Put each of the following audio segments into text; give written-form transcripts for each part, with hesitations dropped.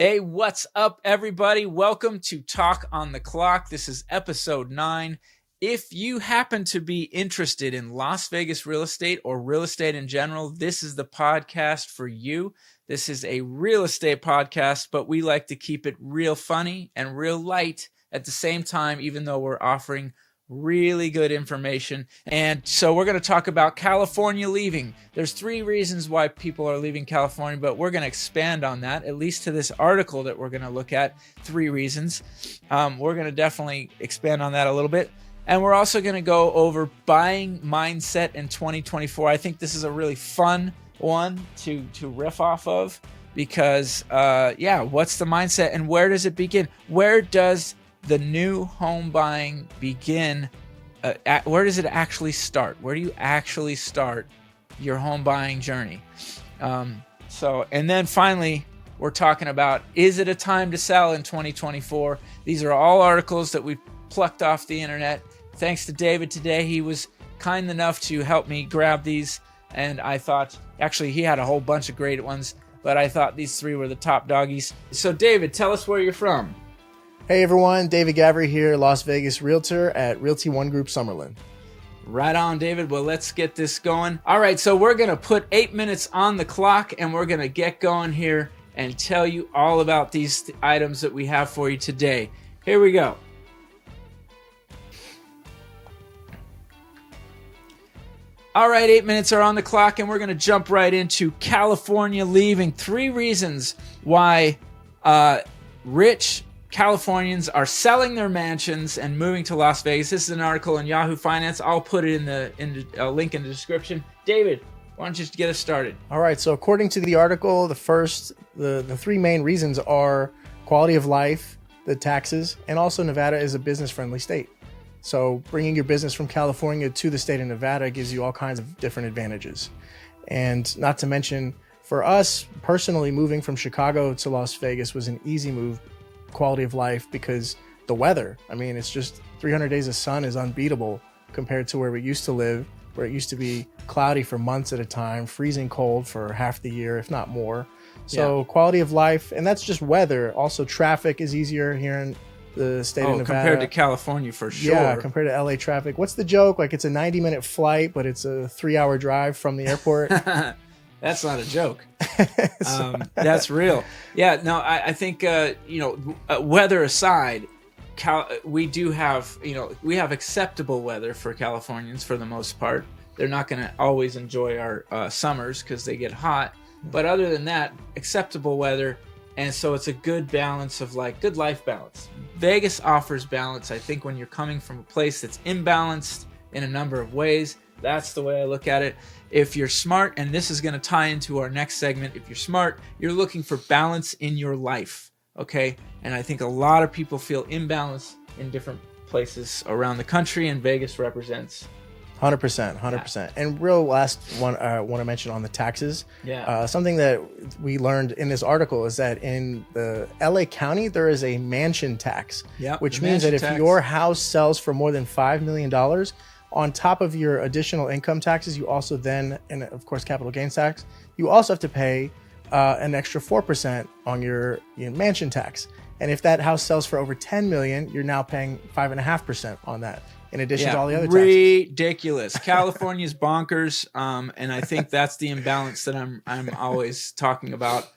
Hey, what's up, everybody? Welcome to Talk on the Clock. This is episode 9. If you happen to be interested in Las Vegas real estate or real estate in general, this is the podcast for you. This is a real estate podcast, but we like to keep it real funny and real light at the same time, even though we're offering really good information. And so we're going to talk about California leaving. There's 3 reasons why people are leaving California, but we're going to expand on that, at least to this article that we're going to look at. 3 reasons. We're going to definitely expand on that a little bit. And we're also going to go over buying mindset in 2024. I think this is a really fun one to riff off of because, what's the mindset and where does it begin? Where does the new home buying begin? Where does it actually start? Where do you actually start your home buying journey? And then finally, we're talking about, is it a time to sell in 2024? These are all articles that we plucked off the internet. Thanks to David today. He was kind enough to help me grab these. And I thought, actually, he had a whole bunch of great ones, but I thought these 3 were the top doggies. So David, tell us where you're from. Hey everyone, David Gavri here, Las Vegas Realtor at Realty One Group, Summerlin. Right on, David. Well, let's get this going. All right, so we're going to put 8 minutes on the clock and we're going to get going here and tell you all about these items that we have for you today. Here we go. All right, 8 minutes are on the clock and we're going to jump right into California leaving. 3 reasons why rich Californians are selling their mansions and moving to Las Vegas. This is an article in Yahoo Finance. I'll put it in the link in the description. David, why don't you just get us started? All right, so according to the article, the 3 main reasons are quality of life, the taxes, and also Nevada is a business-friendly state. So bringing your business from California to the state of Nevada gives you all kinds of different advantages. And not to mention, for us personally, moving from Chicago to Las Vegas was an easy move, quality of life, because the weather, I mean, it's just 300 days of sun is unbeatable compared to where we used to live, where it used to be cloudy for months at a time, freezing cold for half the year, if not more. So quality of life, and that's just weather. Also, traffic is easier here in the state of Nevada. Compared to California, for sure. Yeah, compared to LA traffic. What's the joke? Like, it's a 90-minute flight, but it's a 3-hour drive from the airport. That's not a joke. That's real. Yeah, no, I think, weather aside, we do have, we have acceptable weather for Californians for the most part. They're not going to always enjoy our summers because they get hot. But other than that, acceptable weather. And so it's a good balance of good life balance. Vegas offers balance. I think when you're coming from a place that's imbalanced in a number of ways, that's the way I look at it. If you're smart, and this is going to tie into our next segment, if you're smart, you're looking for balance in your life, okay? And I think a lot of people feel imbalance in different places around the country, and Vegas represents 100%. And real last one I want to mention on the taxes. Yeah. Something that we learned in this article is that in the LA County, there is a mansion tax, which means that if your house sells for more than $5 million, on top of your additional income taxes, you also then, and of course, capital gains tax, you also have to pay an extra 4% on your mansion tax. And if that house sells for over $10 million, you're now paying 5.5% on that, in addition to all the other taxes. Ridiculous. California's bonkers, and I think that's the imbalance that I'm always talking about.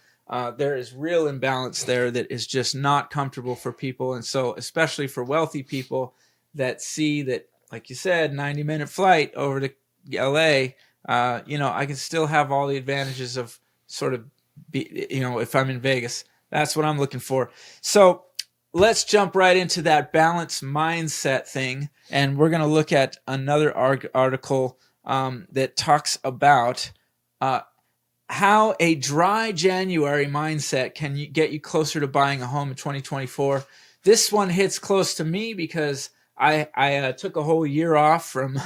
There is real imbalance there that is just not comfortable for people, and so especially for wealthy people that see that, like you said, 90-minute flight over to LA, I can still have all the advantages of sort of, if I'm in Vegas. That's what I'm looking for. So let's jump right into that balance mindset thing. And we're going to look at another article that talks about how a dry January mindset can get you closer to buying a home in 2024. This one hits close to me because I took a whole year off from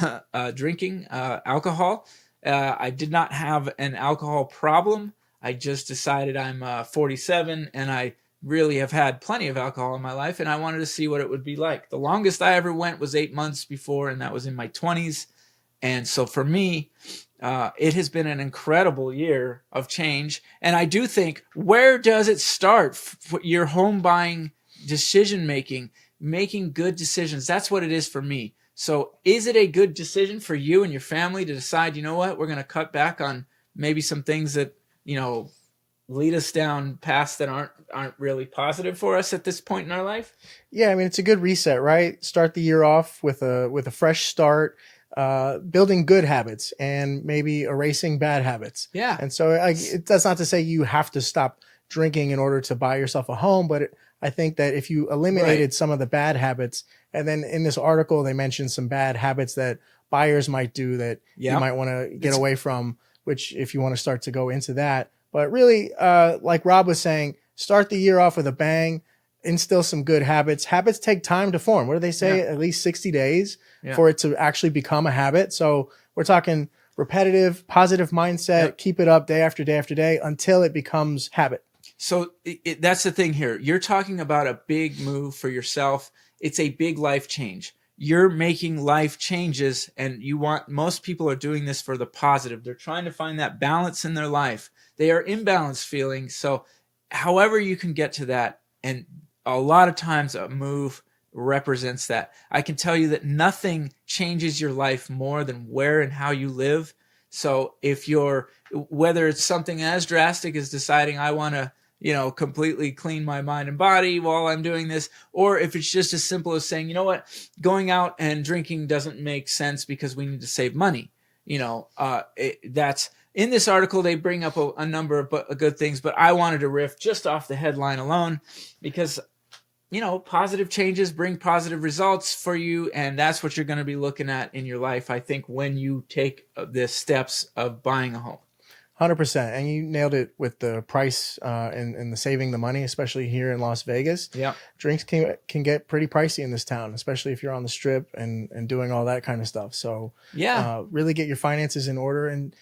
drinking alcohol. I did not have an alcohol problem. I just decided I'm 47 and I really have had plenty of alcohol in my life, and I wanted to see what it would be like. The longest I ever went was 8 months before, and that was in my 20s. And so for me, it has been an incredible year of change. And I do think, where does it start? Your home buying decision making good decisions. That's what it is for me. So is it a good decision for you and your family to decide, you know what, we're going to cut back on maybe some things that, lead us down paths that aren't really positive for us at this point in our life? Yeah, I mean, it's a good reset, right? Start the year off with a fresh start, building good habits and maybe erasing bad habits. Yeah. And so that's not to say you have to stop drinking in order to buy yourself a home, but I think that if you eliminated some of the bad habits, and then in this article, they mentioned some bad habits that buyers might do that you might want to get away from, which if you want to start to go into that. But really, like Rob was saying, start the year off with a bang, instill some good habits. Habits take time to form. What do they say? At least 60 days for it to actually become a habit. So we're talking repetitive, positive mindset, keep it up day after day after day until it becomes habit. So that's the thing here. You're talking about a big move for yourself. It's a big life change. You're making life changes, and most people are doing this for the positive. They're trying to find that balance in their life. They are imbalanced feeling. So however you can get to that, and a lot of times a move represents that. I can tell you that nothing changes your life more than where and how you live. So whether it's something as drastic as deciding I want to, completely clean my mind and body while I'm doing this, or if it's just as simple as saying, you know what, going out and drinking doesn't make sense because we need to save money. That's in this article. They bring up a number of good things, but I wanted to riff just off the headline alone because, positive changes bring positive results for you. And that's what you're going to be looking at in your life, I think, when you take the steps of buying a home. 100%. And you nailed it with the price and the saving the money, especially here in Las Vegas. Yeah. Drinks can get pretty pricey in this town, especially if you're on the strip and doing all that kind of stuff. So really get your finances in order and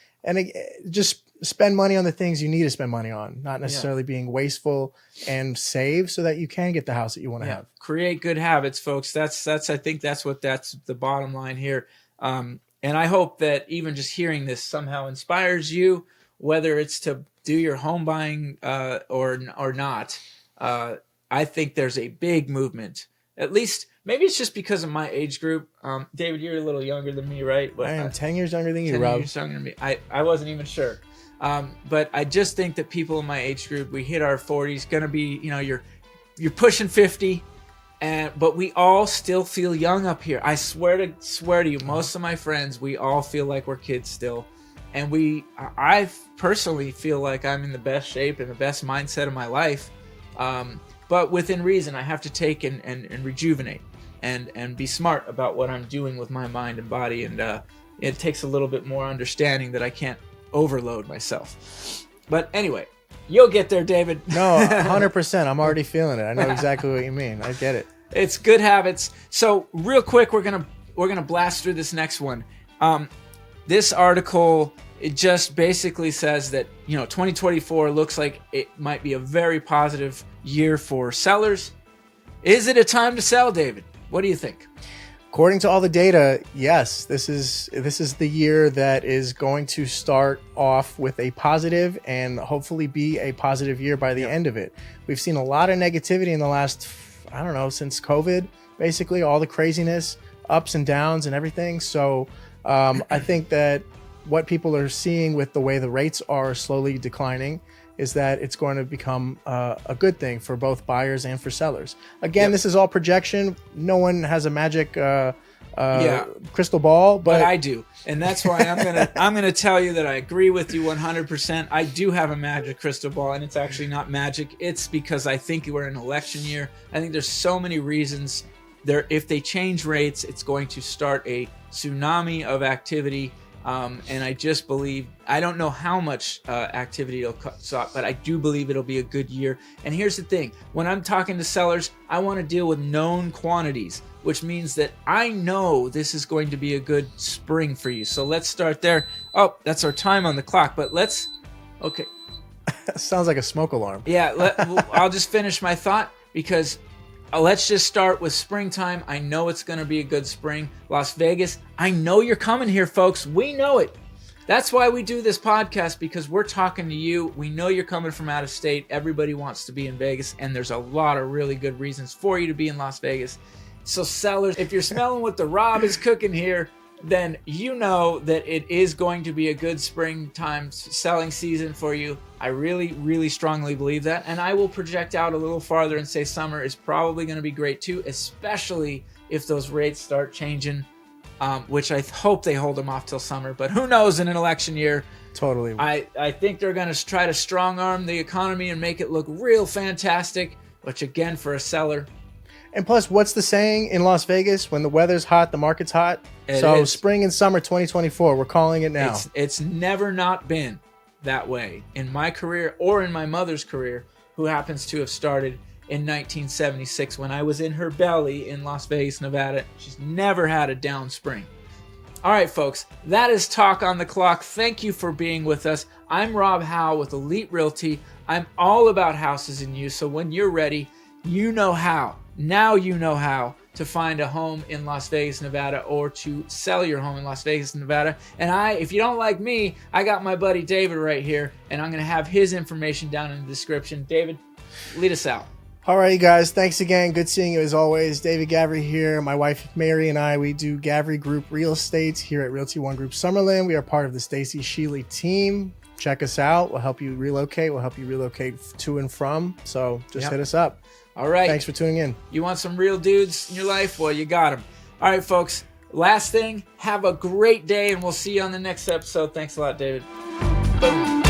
just spend money on the things you need to spend money on, not necessarily being wasteful, and save so that you can get the house that you want to have. Create good habits, folks. That's I think that's the bottom line here. And I hope that even just hearing this somehow inspires you, whether it's to do your home buying or not. I think there's a big movement. At least maybe it's just because of my age group. David, you're a little younger than me, right? But I am 10 years younger than you, Rob. 10 years younger than me. I wasn't even sure. But I just think that people in my age group, we hit our 40s, gonna be, you're pushing 50, but we all still feel young up here. I swear to you, most of my friends, we all feel like we're kids still. And I personally feel like I'm in the best shape and the best mindset of my life. But within reason, I have to take and rejuvenate and be smart about what I'm doing with my mind and body. And it takes a little bit more understanding that I can't overload myself. But anyway, you'll get there, David. No, 100%. I'm already feeling it. I know exactly what you mean. I get it. It's good habits. So real quick, we're gonna blast through this next one. This article, it just basically says that 2024 looks like it might be a very positive year for sellers. Is it a time to sell, David? What do you think? According to all the data, yes, this is the year that is going to start off with a positive and hopefully be a positive year by the end of it. We've seen a lot of negativity in the last, since COVID, basically all the craziness, ups and downs and everything. So I think that what people are seeing with the way the rates are slowly declining is that it's going to become a good thing for both buyers and for sellers. Again, this is all projection. No one has a magic crystal ball, but I do. And that's why I'm gonna tell you that I agree with you 100%. I do have a magic crystal ball, and it's actually not magic. It's because I think we're in an election year. I think there's so many reasons there. If they change rates, it's going to start a tsunami of activity. And I just believe, I don't know how much activity it'll stop, but I do believe it'll be a good year. And here's the thing, when I'm talking to sellers, I want to deal with known quantities, which means that I know this is going to be a good spring for you. So let's start there. Oh, that's our time on the clock, but okay. Sounds like a smoke alarm. Yeah, I'll just finish my thought because let's just start with springtime. I know it's going to be a good spring. Las Vegas, I know you're coming here, folks. We know it. That's why we do this podcast, because we're talking to you. We know you're coming from out of state. Everybody wants to be in Vegas, and there's a lot of really good reasons for you to be in Las Vegas. So sellers, if you're smelling what the Rob is cooking here, then you know that it is going to be a good springtime selling season for you. I really, really strongly believe that. And I will project out a little farther and say summer is probably going to be great too, especially if those rates start changing, which I hope they hold them off till summer. But who knows in an election year? Totally. I think they're going to try to strong arm the economy and make it look real fantastic, which again, for a seller. And plus, what's the saying in Las Vegas? When the weather's hot, the market's hot. So spring and summer 2024, we're calling it now. It's never not been that way in my career or in my mother's career, who happens to have started in 1976 when I was in her belly in Las Vegas, Nevada. She's never had a down spring. All right, folks, that is Talk on the Clock. Thank you for being with us. I'm Rob Hau with Elite Realty. I'm all about houses and you, so when you're ready, you know how. Now you know how to find a home in Las Vegas, Nevada, or to sell your home in Las Vegas, Nevada. And if you don't like me, I got my buddy David right here, and I'm going to have his information down in the description. David, lead us out. All right, you guys. Thanks again. Good seeing you as always. David Gavri here. My wife, Mary, and I, we do Gavri Group Real Estate here at Realty One Group Summerlin. We are part of the Stacy Shealy team. Check us out. We'll help you relocate. We'll help you relocate to and from. So just hit us up. All right. Thanks for tuning in. You want some real dudes in your life? Well, you got them. All right, folks. Last thing, have a great day, and we'll see you on the next episode. Thanks a lot, David. Boom.